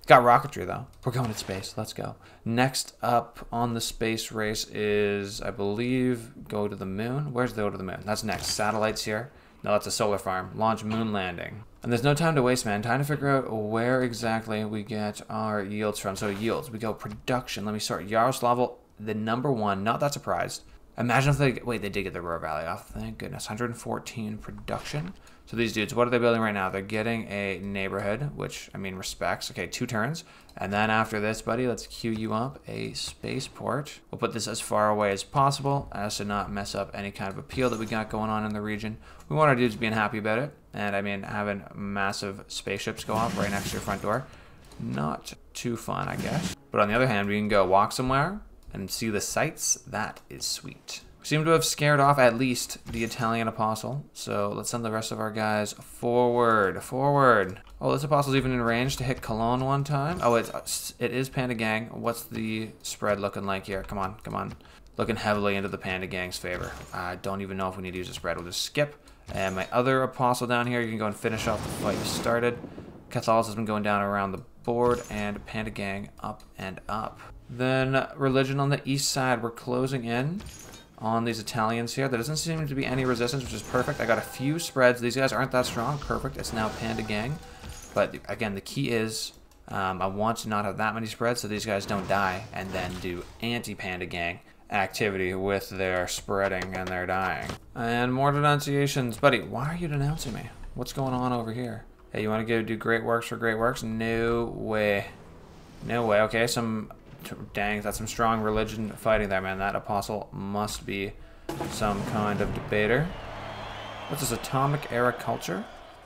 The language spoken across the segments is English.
Got rocketry though. We're going to space. Let's go. Next up on the space race is, I believe, go to the moon. Where's the go to the moon? That's next. Satellites here. No, that's a solar farm. Launch moon landing. And there's no time to waste, man. Time to figure out where exactly we get our yields from. So yields, we go production. Let me start. Yaroslavl, the #1. Not that surprised. Imagine if they, wait, they did get the Ruhr Valley off. Thank goodness. 114 production. So these dudes, what are they building right now? They're getting a neighborhood, which, I mean, respects. Okay, 2 turns. And then after this, buddy, let's queue you up a spaceport. We'll put this as far away as possible as to not mess up any kind of appeal that we got going on in the region. We want our dudes being happy about it. And I mean, having massive spaceships go off right next to your front door. Not too fun, I guess. But on the other hand, we can go walk somewhere and see the sights. That is sweet. We seem to have scared off at least the Italian apostle. So let's send the rest of our guys forward. Forward. Oh, this apostle's even in range to hit Cologne one time. Oh, it is Panda Gang. What's the spread looking like here? Come on, come on. Looking heavily into the Panda Gang's favor. I don't even know if we need to use a spread. We'll just skip. And my other apostle down here, you can go and finish off the fight you started. Catholicism going down around the board, and Panda Gang up and up. Then religion on the east side, we're closing in on these Italians here. There doesn't seem to be any resistance, which is perfect. I got a few spreads. These guys aren't that strong. Perfect. It's now Panda Gang. But again, the key is I want to not have that many spreads so these guys don't die and then do anti-Panda Gang activity with their spreading and their dying. And more denunciations. Buddy, why are you denouncing me? What's going on over here? Hey, you want to go do great works for great works? No way. No way. Okay, dang, that's some strong religion fighting there, man. That apostle must be some kind of debater. What's this, atomic era culture?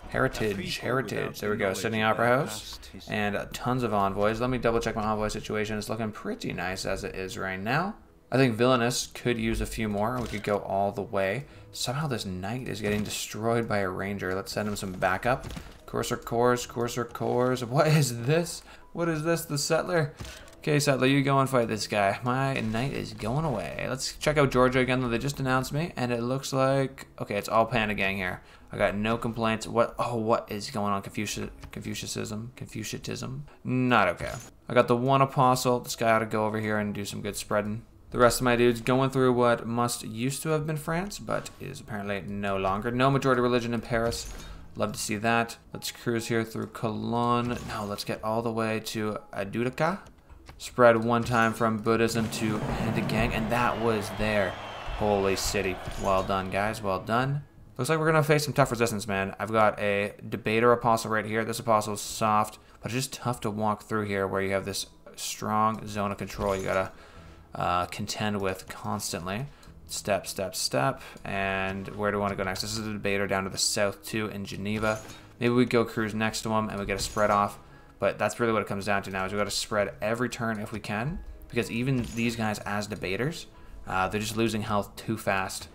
Heritage. There we go. Sydney Opera House. And tons of envoys. Let me double check my envoy situation. It's looking pretty nice as it is right now. I think Villainous could use a few more. We could go all the way. Somehow this knight is getting destroyed by a ranger. Let's send him some backup. Courser cores. What is this? What is this? The settler? Okay, Settler, you go and fight this guy. My knight is going away. Let's check out Georgia again, though they just announced me, and it looks like, okay, it's all Panda Gang here. I got no complaints. What is going on? Confucianism? Not okay. I got the one apostle. This guy ought to go over here and do some good spreading. The rest of my dudes going through what used to have been France, but is apparently no longer. No majority religion in Paris. Love to see that. Let's cruise here through Cologne. Now let's get all the way to Adulica. Spread one time from Buddhism to Panda Gang, and that was their holy city. Well done, guys. Well done. Looks like we're going to face some tough resistance, man. I've got a debater apostle right here. This apostle is soft, but it's just tough to walk through here where you have this strong zone of control you got to contend with constantly. Step. And where do I want to go next? This is a debater down to the south, too, in Geneva. Maybe we go cruise next to him and we get a spread off. But that's really what it comes down to now, is we got to spread every turn if we can. Because even these guys as debaters, they're just losing health too fast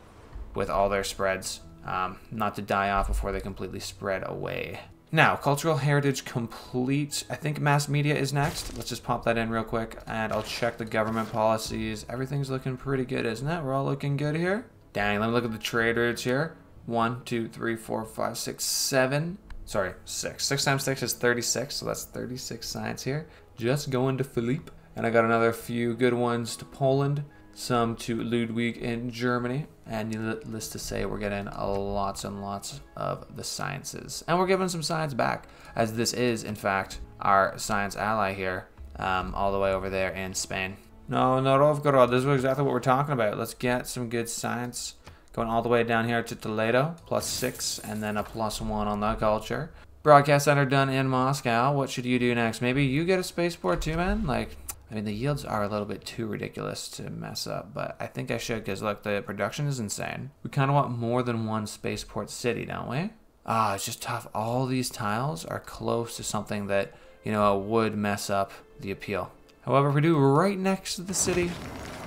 with all their spreads. Not to die off before they completely spread away. Now, cultural heritage complete. I think mass media is next. Let's just pop that in real quick. And I'll check the government policies. Everything's looking pretty good, isn't it? We're all looking good here. Dang, let me look at the trade routes here. 1, 2, 3, 4, 5, 6, 7. Sorry, 6. 6 times 6 is 36, so that's 36 science here. Just going to Philippe. And I got another few good ones to Poland, some to Ludwig in Germany. And needless to say, we're getting lots and lots of the sciences. And we're giving some science back, as this is, in fact, our science ally here, all the way over there in Spain. No, Novgorod, this is exactly what we're talking about. Let's get some good science. Going all the way down here to Toledo, +6, and then a +1 on the culture. Broadcast center done in Moscow. What should you do next? Maybe you get a spaceport too, man? Like, I mean, the yields are a little bit too ridiculous to mess up, but I think I should, because, look, the production is insane. We kind of want more than one spaceport city, don't we? It's just tough. All these tiles are close to something that, you know, would mess up the appeal. However, if we do right next to the city,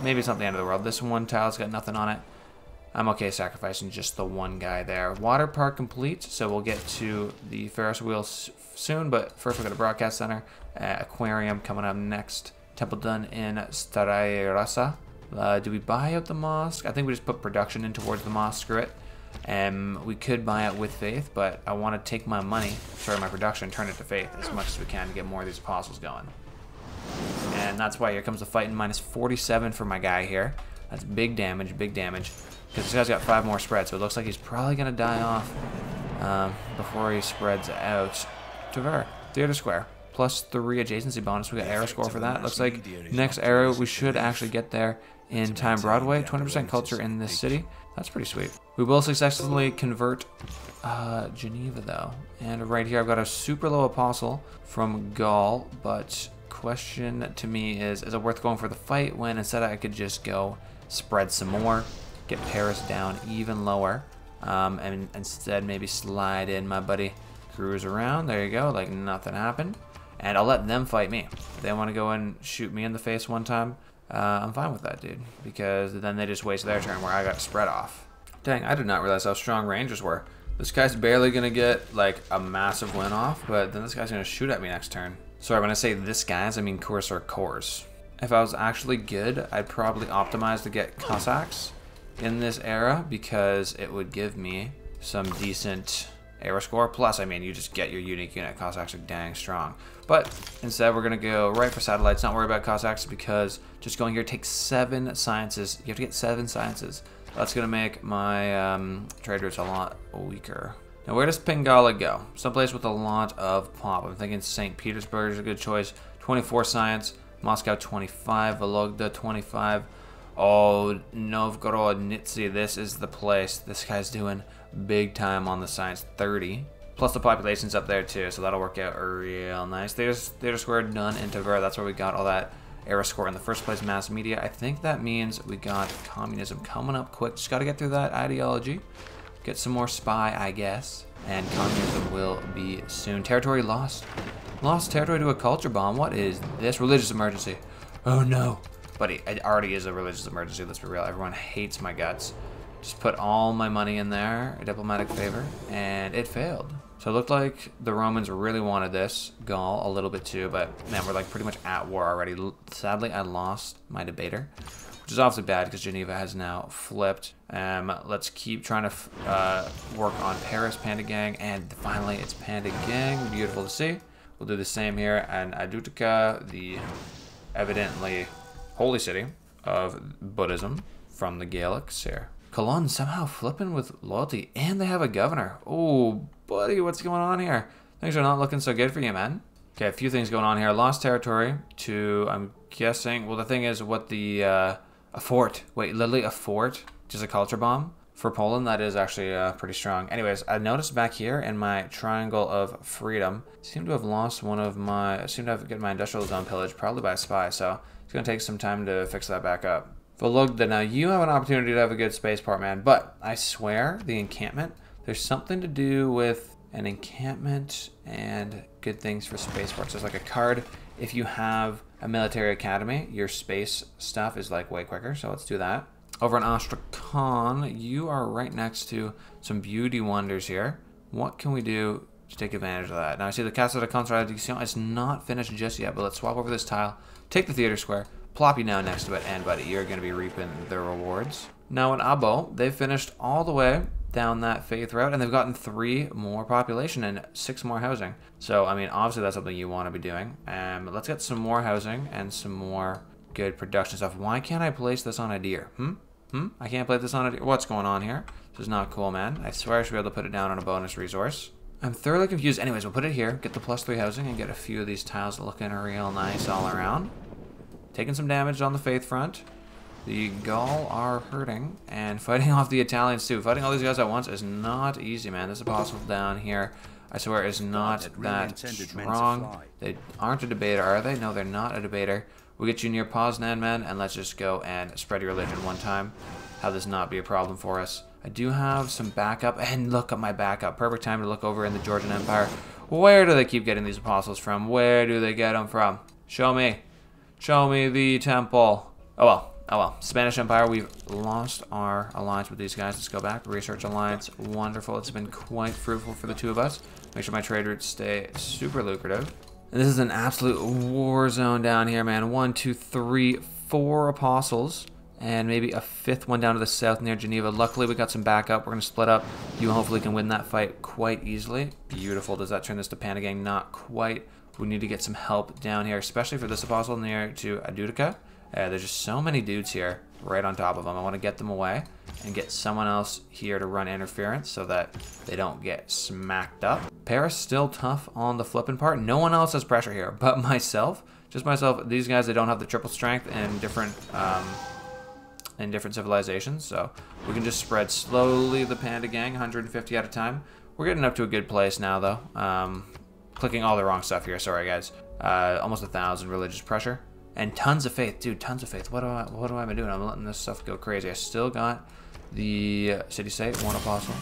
maybe it's not the end of the world. This one tile's got nothing on it. I'm okay sacrificing just the one guy there. Water park complete, so we'll get to the Ferris wheels soon, but first we'll get a broadcast center. Aquarium coming up next. Temple done in Staraya Rasa. Do we buy out the mosque? I think we just put production in towards the mosque. Screw it. We could buy it with faith, but I want to take my money, sorry, my production, turn it to faith as much as we can to get more of these apostles going. And that's why here comes the fight in minus 47 for my guy here. That's big damage, because this guy's got 5 more spreads, so it looks like he's probably going to die off before he spreads out. Reverie, Theater Square, plus 3 adjacency bonus. We got arrow score for that. Looks like next arrow we should actually get there in time. Broadway, 20% culture in this city. That's pretty sweet. We will successfully convert Geneva though. And right here I've got a super low apostle from Gaul, but question to me is it worth going for the fight when instead I could just go spread some more, get Paris down even lower, and instead maybe slide in my buddy, cruise around, there you go, like nothing happened, and I'll let them fight me. If they want to go and shoot me in the face one time, I'm fine with that, dude, because then they just waste their turn where I got to spread off. Dang, I did not realize how strong Rangers were. This guy's barely gonna get like a massive win off, but then this guy's gonna shoot at me next turn. Sorry, when I say this guy's, I mean Corsair cores. If I was actually good, I'd probably optimize to get Cossacks in this era because it would give me some decent arrow score. Plus, I mean, you just get your unique unit. Cossacks are dang strong. But instead, we're going to go right for satellites. Not worry about Cossacks because just going here takes 7 sciences. You have to get 7 sciences. That's going to make my trade routes a lot weaker. Now, where does Pingala go? Someplace with a lot of pop. I'm thinking St. Petersburg is a good choice. 24 science. Moscow 25. Vologda 25. Oh, Novgorod-Nitsy. This is the place. This guy's doing big time on the science. 30. Plus the population's up there too, so that'll work out real nice. Theater Square done into Ver. That's where we got all that arrow score in the first place. Mass media. I think that means we got communism coming up quick. Just got to get through that ideology. Get some more spy, I guess. And communism will be soon. Territory lost. Lost territory to a culture bomb. What is this? Religious emergency. Oh no. But it already is a religious emergency, let's be real. Everyone hates my guts. Just put all my money in there, a diplomatic favor, and it failed. So it looked like the Romans really wanted this. Gaul a little bit too, but man, we're like pretty much at war already. Sadly, I lost my debater, which is obviously bad because Geneva has now flipped. Let's keep trying to work on Paris, Panda Gang, and finally it's Panda Gang. Beautiful to see. We'll do the same here, and Adutica, the evidently holy city of Buddhism from the Gaelics here. Cologne somehow flipping with loyalty, and they have a governor. Oh, buddy, what's going on here? Things are not looking so good for you, man. Okay, a few things going on here. Lost territory to, I'm guessing, well, the thing is what the, a fort. Wait, literally a fort, just a culture bomb. For Poland, that is actually pretty strong. Anyways, I noticed back here in my triangle of freedom, I seem to have lost one of my, I seem to have get my industrial zone pillaged, probably by a spy, so it's going to take some time to fix that back up. Vologda, now you have an opportunity to have a good spaceport, man, but I swear the encampment, there's something to do with an encampment and good things for spaceports. There's like a card. If you have a military academy, your space stuff is like way quicker, so let's do that. Over in Astrakhan, you are right next to some beauty wonders here. What can we do to take advantage of that? Now I see the Casa de Contradiction is not finished just yet, but let's swap over this tile, take the theater square, plop you now next to it, and buddy, you're going to be reaping the rewards. Now in Abo, they've finished all the way down that faith route, and they've gotten 3 more population and 6 more housing. So, I mean, obviously that's something you want to be doing. Let's get some more housing and some more good production stuff. Why can't I place this on a deer? I can't place this on a deer. What's going on here? This is not cool, man. I swear I should be able to put it down on a bonus resource. I'm thoroughly confused. Anyways, we'll put it here, get the +3 housing, and get a few of these tiles looking real nice all around. Taking some damage on the faith front. The Gaul are hurting and fighting off the Italians too. Fighting all these guys at once is not easy, man. This apostle down here, I swear, is not that strong. They aren't a debater, are they? No, they're not a debater. We'll get you near Poznan, man, and let's just go and spread your religion one time. Have this not be a problem for us. I do have some backup, and look at my backup. Perfect time to look over in the Georgian Empire. Where do they keep getting these apostles from? Where do they get them from? Show me. Show me the temple. Oh well. Oh well. Spanish Empire, we've lost our alliance with these guys. Let's go back. Research alliance. Wonderful. It's been quite fruitful for the 2 of us. Make sure my trade routes stay super lucrative. And this is an absolute war zone down here, man. 1, 2, 3, 4 apostles. and maybe a 5th one down to the south near Geneva. Luckily, we got some backup. We're going to split up. You hopefully can win that fight quite easily. Beautiful. Does that turn this to Panda Gang? Not quite. We need to get some help down here, especially for this apostle near to Adutica. There's just so many dudes here right on top of them. I want to get them away and get someone else here to run interference so that they don't get smacked up. Paris still tough on the flipping part. No one else has pressure here but myself. Just myself. These guys, they don't have the triple strength in different civilizations, so we can just spread slowly the Panda Gang, 150 at a time. We're getting up to a good place now, though. Clicking all the wrong stuff here. Sorry, guys. Almost 1,000 religious pressure. And tons of faith, dude, tons of faith. What do I been doing? I'm letting this stuff go crazy. I still got the city state, 1 apostle,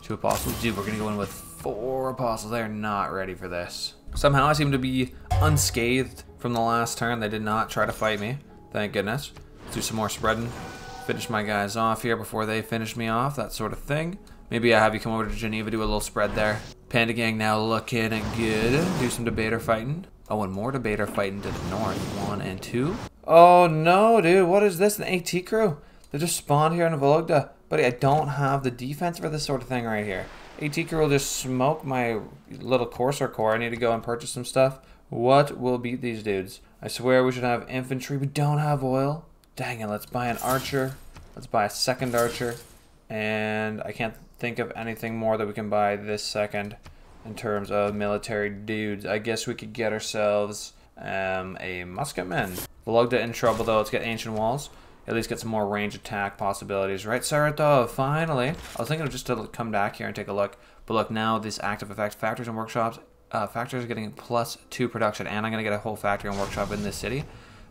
2 apostles. Dude, we're gonna go in with 4 apostles. They're not ready for this. Somehow I seem to be unscathed from the last turn. They did not try to fight me. Thank goodness. Let's do some more spreading. Finish my guys off here before they finish me off, that sort of thing. Maybe I have you come over to Geneva, do a little spread there. Panda Gang now looking good. Do some debater fighting. Oh, and more debater fighting to the north. 1 and 2. Oh no, dude. What is this? An AT crew? They just spawned here in Vologda. Buddy, I don't have the defense for this sort of thing right here. AT crew will just smoke my little Corsair core. I need to go and purchase some stuff. What will beat these dudes? I swear we should have infantry. We don't have oil. Dang it. Let's buy an archer. Let's buy a 2nd archer. And I can't think of anything more that we can buy this second. In terms of military dudes, I guess we could get ourselves a musketman. Vologda in trouble though. Let's get ancient walls. At least get some more range attack possibilities, right? Saratov, finally. I was thinking of just to come back here and take a look. But look, now this active effect, factories and workshops. Factories are getting +2 production, and I'm gonna get a whole factory and workshop in this city.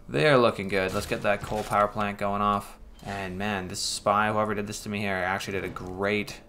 They're looking good. Let's get that coal power plant going off. And man, this spy, whoever did this to me here, actually did a great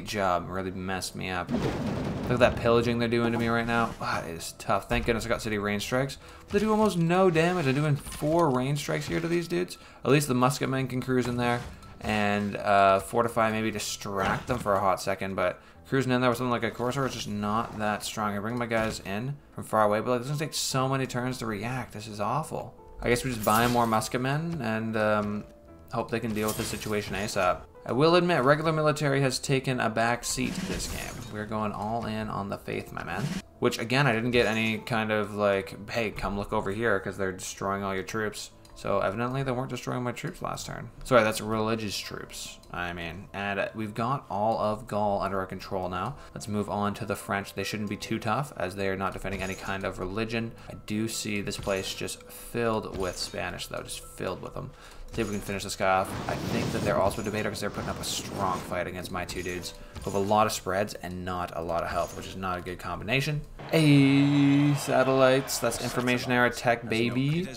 job. Really messed me up. Look at that pillaging they're doing to me right now. Wow, it is tough. Thank goodness I got city range strikes. But they do almost no damage. They're doing 4 range strikes here to these dudes. At least the musketmen can cruise in there and fortify, maybe distract them for a hot second. But cruising in there with something like a Corsair is just not that strong. I bring my guys in from far away, but like, it's gonna take so many turns to react. This is awful. I guess we just buy more musketmen and hope they can deal with the situation ASAP. I will admit, regular military has taken a back seat this game. We're going all in on the faith, my man. Which, again, I didn't get any kind of like, hey, come look over here because they're destroying all your troops. So evidently they weren't destroying my troops last turn. Sorry, that's religious troops, I mean. And we've got all of Gaul under our control now. Let's move on to the French. They shouldn't be too tough as they are not defending any kind of religion. I do see this place just filled with Spanish though, just filled with them. See if we can finish this guy off. I think that they're also a debater because they're putting up a strong fight against my 2 dudes with a lot of spreads and not a lot of health, which is not a good combination. Hey, satellites. That's information era tech, baby.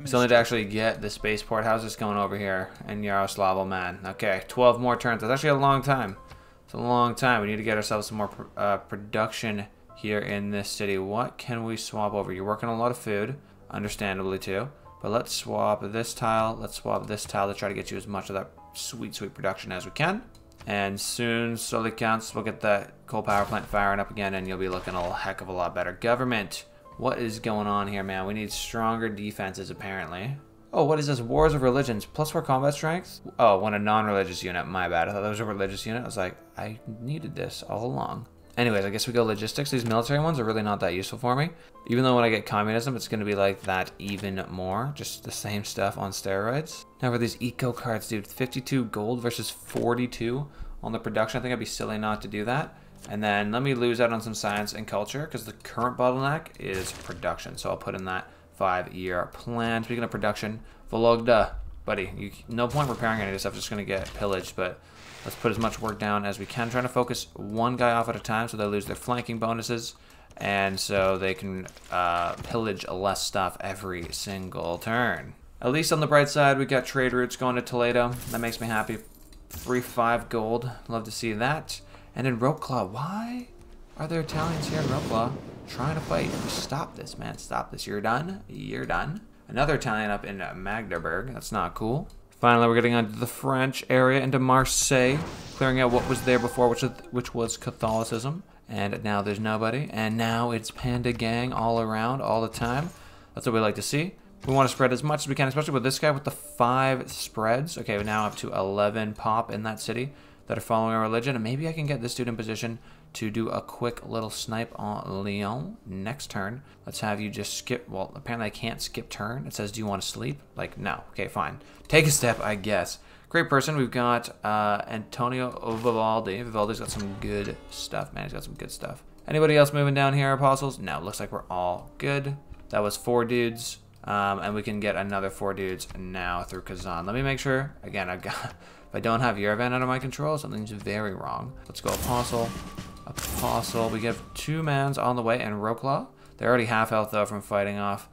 Still need to actually get the spaceport. How's this going over here in Yaroslavl, man? Okay, 12 more turns. That's actually a long time. It's a long time. We need to get ourselves some more production here in this city. What can we swap over? You're working a lot of food, understandably too. But let's swap this tile. Let's swap this tile to try to get you as much of that sweet, sweet production as we can. And soon, slowly counts, we'll get that coal power plant firing up again, and you'll be looking a heck of a lot better. Government, what is going on here, man? We need stronger defenses, apparently. Oh, what is this? Wars of Religions. +4 combat strength? Oh, when a non-religious unit. My bad. I thought that was a religious unit. I was like, I needed this all along. Anyways, I guess we go logistics. These military ones are really not that useful for me. Even though when I get communism, it's going to be like that even more. Just the same stuff on steroids. Now for these eco cards, dude. 52 gold versus 42 on the production. I think I'd be silly not to do that. And then let me lose out on some science and culture because the current bottleneck is production. So I'll put in that 5-year plan. Speaking of production, Vologda, buddy, no point repairing any of this stuff. Just going to get pillaged, but let's put as much work down as we can. Trying to focus one guy off at a time so they lose their flanking bonuses. And so they can pillage less stuff every single turn. At least on the bright side, we got trade routes going to Toledo. That makes me happy. 3-5 gold. Love to see that. And in Roquelaure, why are there Italians here in Roquelaure trying to fight? Stop this, man. Stop this. You're done. You're done. Another Italian up in Magdeburg. That's not cool. Finally, we're getting onto the French area, into Marseille, clearing out what was there before, which was Catholicism. And now there's nobody. And now it's Panda Gang all around, all the time. That's what we like to see. We want to spread as much as we can, especially with this guy with the 5 spreads. Okay, we're now up to 11 pop in that city that are following our religion. And maybe I can get this dude in position to do a quick little snipe on Lyon next turn. Let's have you just skip. Well, apparently I can't skip turn. It says, do you want to sleep? Like, no. Okay, fine. Take a step, I guess. Great person. We've got Antonio Vivaldi. Vivaldi's got some good stuff, man. He's got some good stuff. Anybody else moving down here, Apostles? No, looks like we're all good. That was 4 dudes. And we can get another 4 dudes now through Kazan. Let me make sure. Again, I've got. If I don't have Yerevan under my control, something's very wrong. Let's go Apostle. Apostle. We get 2 mans on the way, and Roklaw. They're already half health though from fighting off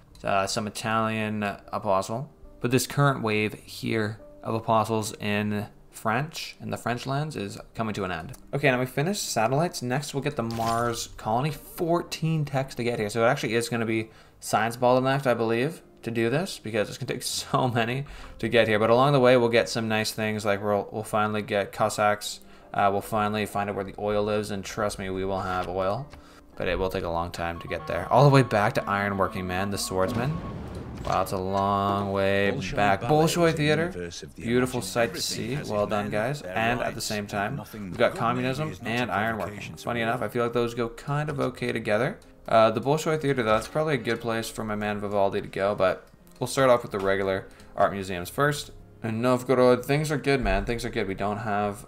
some Italian Apostle. But this current wave here of Apostles in the French lands is coming to an end. Okay, now we finished satellites. Next, we'll get the Mars colony. 14 techs to get here, so it actually is going to be science bottlenecked, I believe, to do this, because it's going to take so many to get here. But along the way, we'll get some nice things, like we'll finally get Cossacks. We'll finally find out where the oil lives, and trust me, we will have oil. But it will take a long time to get there. All the way back to Ironworking Man, the swordsman. Wow, it's a long way back. Bolshoi Theater, beautiful sight to see. Well done, guys. And at the same time, we've got communism and ironworking. Funny enough, I feel like those go kind of okay together. The Bolshoi Theater, that's probably a good place for my man Vivaldi to go, but we'll start off with the regular art museums first. In Novgorod, things are good, man. Things are good. We don't have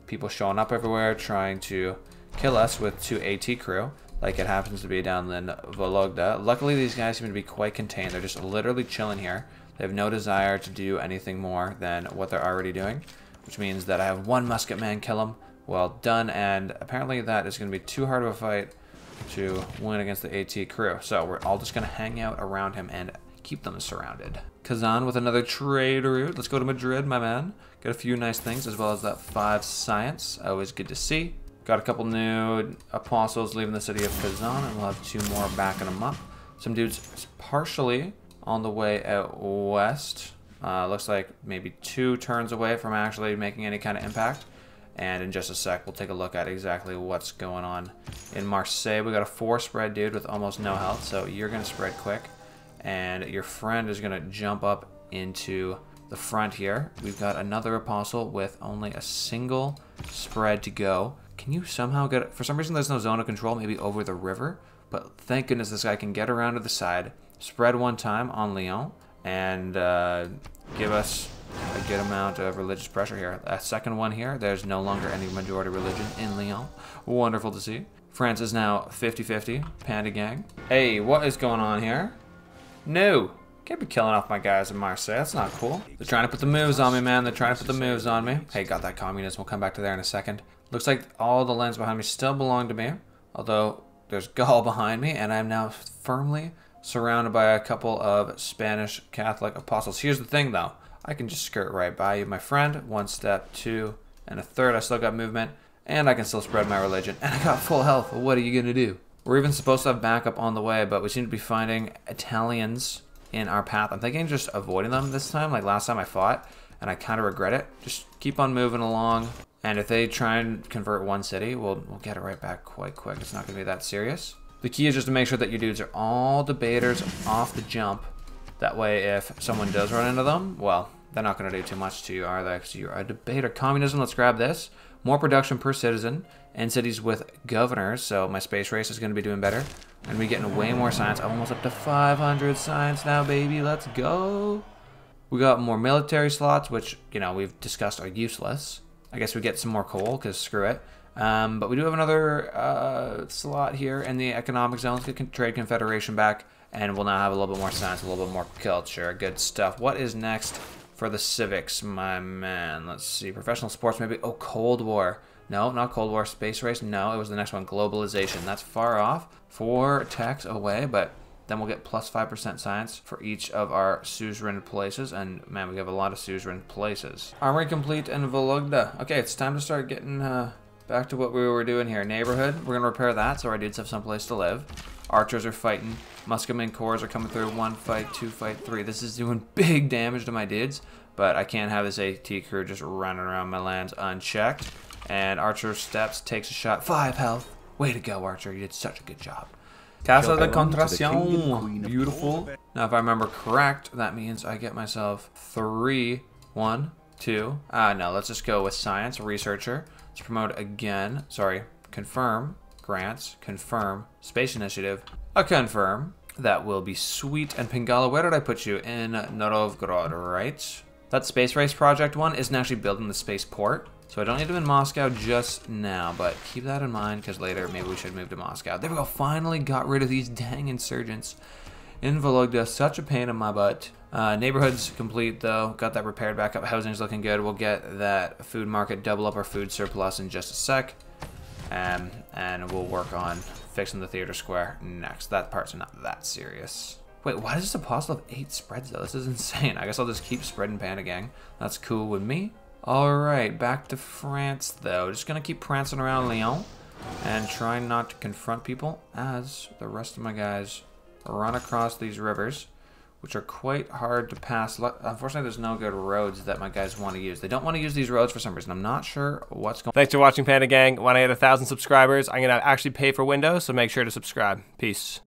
people showing up everywhere trying to kill us with 2 AT crew, like it happens to be down in Vologda. Luckily, these guys seem to be quite contained. They're just literally chilling here. They have no desire to do anything more than what they're already doing, which means that I have 1 musket man kill them. Well done, and apparently that is going to be too hard of a fight to win against the AT crew. So we're all just going to hang out around him and keep them surrounded. Kazan with another trade route. Let's go to Madrid, my man. Get a few nice things, as well as that 5 science. Always good to see. Got a couple new apostles leaving the city of Kazan, and we'll have 2 more backing them up. Some dudes partially on the way out west. Looks like maybe 2 turns away from actually making any kind of impact. And in just a sec, we'll take a look at exactly what's going on in Marseille. We got a 4 spread dude with almost no health, so you're going to spread quick. And your friend is going to jump up into the front here. We've got another apostle with only a single spread to go. Can you somehow get it? For some reason, there's no zone of control, maybe over the river. But thank goodness this guy can get around to the side, spread 1 time on Lyon, and give us a good amount of religious pressure here. A second one here. There's no longer any majority religion in Lyon. Wonderful to see. France is now 50-50. Panda gang. Hey, what is going on here? No. Can't be killing off my guys in Marseille. That's not cool. They're trying to put the moves on me, man. They're trying to put the moves on me. Hey, got that communism. We'll come back to there in a second. Looks like all the lands behind me still belong to me. Although there's Gaul behind me, and I'm now firmly surrounded by a couple of Spanish Catholic apostles. Here's the thing, though. I can just skirt right by you, my friend. 1 step, 2, and a third. I still got movement, and I can still spread my religion. And I got full health. What are you going to do? We're even supposed to have backup on the way, but we seem to be finding Italians in our path. I'm thinking just avoiding them this time, like last time I fought, and I kind of regret it. Just keep on moving along, and if they try and convert 1 city, we'll get it right back quite quick. It's not going to be that serious. The key is just to make sure that your dudes are all debaters off the jump. That way, if someone does run into them, well, they're not going to do too much to you, are they? Because you're a debater. Communism, let's grab this. More production per citizen, and cities with governors, so my space race is going to be doing better. And we're getting way more science. I'm almost up to 500 science now, baby. Let's go. We got more military slots, which, you know, we've discussed are useless. I guess we get some more coal, because screw it. But we do have another slot here in the economic zone. Let's get Trade Confederation back, and we'll now have a little bit more science, a little bit more culture. Good stuff. What is next for the civics, my man? Let's see. Professional sports, maybe. Oh, Cold War. No, not Cold War. Space race. No, it was the next one. Globalization. That's far off. 4 techs away, but then we'll get plus 5% science for each of our suzerain places. And man, we have a lot of suzerain places. Armory complete in Vologda. Okay, it's time to start getting back to what we were doing here. Neighborhood. We're going to repair that so our dudes have someplace to live. Archers are fighting. Musketmen corps are coming through. 1 fight, 2 fight, 3. This is doing big damage to my dudes, but I can't have this AT crew just running around my lands unchecked. And Archer steps, takes a shot. 5 health. Way to go, Archer. You did such a good job. Casa de Contración. Beautiful. Now, if I remember correct, that means I get myself 3, 1, 2. No, let's just go with science, researcher. Let's promote again. Sorry, confirm, grants, confirm, space initiative, a confirm. That will be sweet. And Pingala, where did I put you? In Novgorod, right? That space race project one isn't actually building the space port. So I don't need them in Moscow just now, but keep that in mind because later maybe we should move to Moscow. There we go, finally got rid of these dang insurgents in Vologda. Such a pain in my butt. Neighborhood's complete though. Got that repaired back up. Housing's looking good. We'll get that food market, double up our food surplus in just a sec. And we'll work on fixing the theater square next. That part's not that serious. Wait, why does this apostle have 8 spreads though? This is insane. I guess I'll just keep spreading Panda Gang. That's cool with me. Alright, back to France though. Just gonna keep prancing around Lyon and trying not to confront people as the rest of my guys run across these rivers, which are quite hard to pass. Unfortunately, there's no good roads that my guys want to use. They don't want to use these roads for some reason. I'm not sure what's going on. Thanks for watching, Panda Gang. When I hit 1,000 subscribers, I'm gonna actually pay for Windows, so make sure to subscribe. Peace.